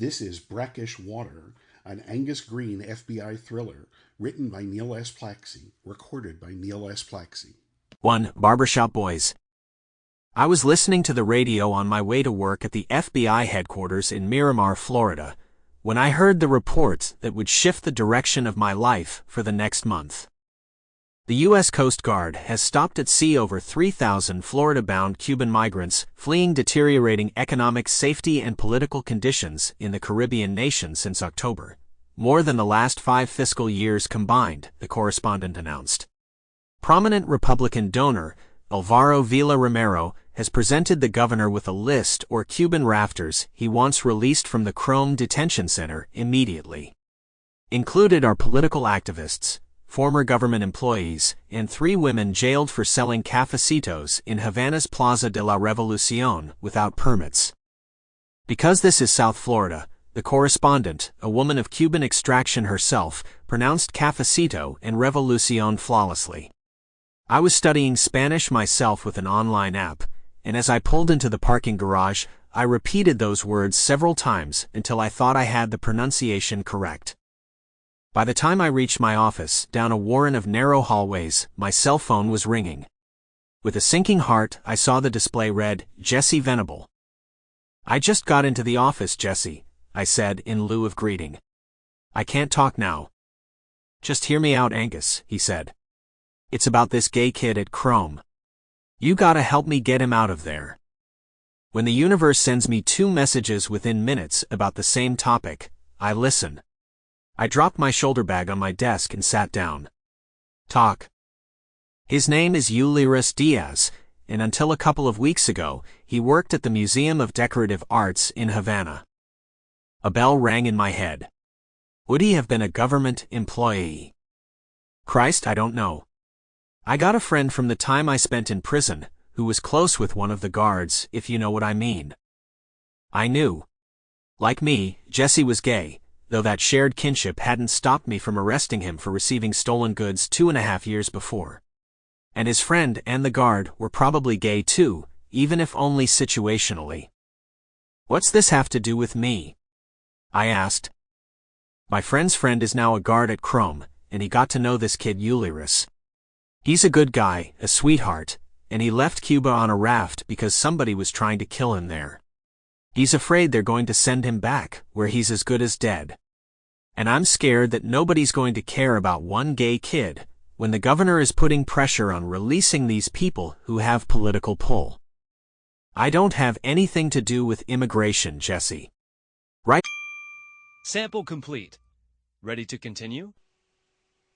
This is Brackish Water, an Angus Green FBI thriller, written by Neil S. Plakcy, recorded by Neil S. Plakcy. 1. Barbershop Boys. I was listening to the radio on my way to work at the FBI headquarters in Miramar, Florida, when I heard the report that would shift the direction of my life for the next month. The U.S. Coast Guard has stopped at sea over 3,000 Florida-bound Cuban migrants fleeing deteriorating economic, safety, and political conditions in the Caribbean nation since October, more than the last 5 fiscal years combined, the correspondent announced. Prominent Republican donor Alvaro Vila Romero has presented the governor with a list or Cuban rafters he wants released from the Chrome Detention Center immediately. Included are political activists, former government employees, and 3 women jailed for selling cafecitos in Havana's Plaza de la Revolucion without permits. Because this is South Florida, the correspondent, a woman of Cuban extraction herself, pronounced cafecito and revolucion flawlessly. I was studying Spanish myself with an online app, and as I pulled into the parking garage, I repeated those words several times until I thought I had the pronunciation correct. By the time I reached my office, down a warren of narrow hallways, my cell phone was ringing. With a sinking heart, I saw the display read, "Jesse Venable." "I just got into the office, Jesse," I said in lieu of greeting. "I can't talk now." "Just hear me out, Angus," he said. "It's about this gay kid at Chrome. You gotta help me get him out of there. When the universe sends me 2 messages within minutes about the same topic, I listen." I dropped my shoulder bag on my desk and sat down. "Talk." "His name is Ulysses Diaz, and until a couple of weeks ago, he worked at the Museum of Decorative Arts in Havana." A bell rang in my head. Would he have been a government employee? Christ, I don't know. I got a friend from the time I spent in prison, who was close with one of the guards, if you know what I mean. I knew. Like me, Jesse was gay, though that shared kinship hadn't stopped me from arresting him for receiving stolen goods 2.5 years before. And his friend and the guard were probably gay too, even if only situationally. "What's this have to do with me?" I asked. "My friend's friend is now a guard at Chrome, and he got to know this kid Ulysses. He's a good guy, a sweetheart, and he left Cuba on a raft because somebody was trying to kill him there. He's afraid they're going to send him back, where he's as good as dead. And I'm scared that nobody's going to care about one gay kid when the governor is putting pressure on releasing these people who have political pull. I don't have anything to do with immigration, Jesse. Right?" Sample complete. Ready to continue?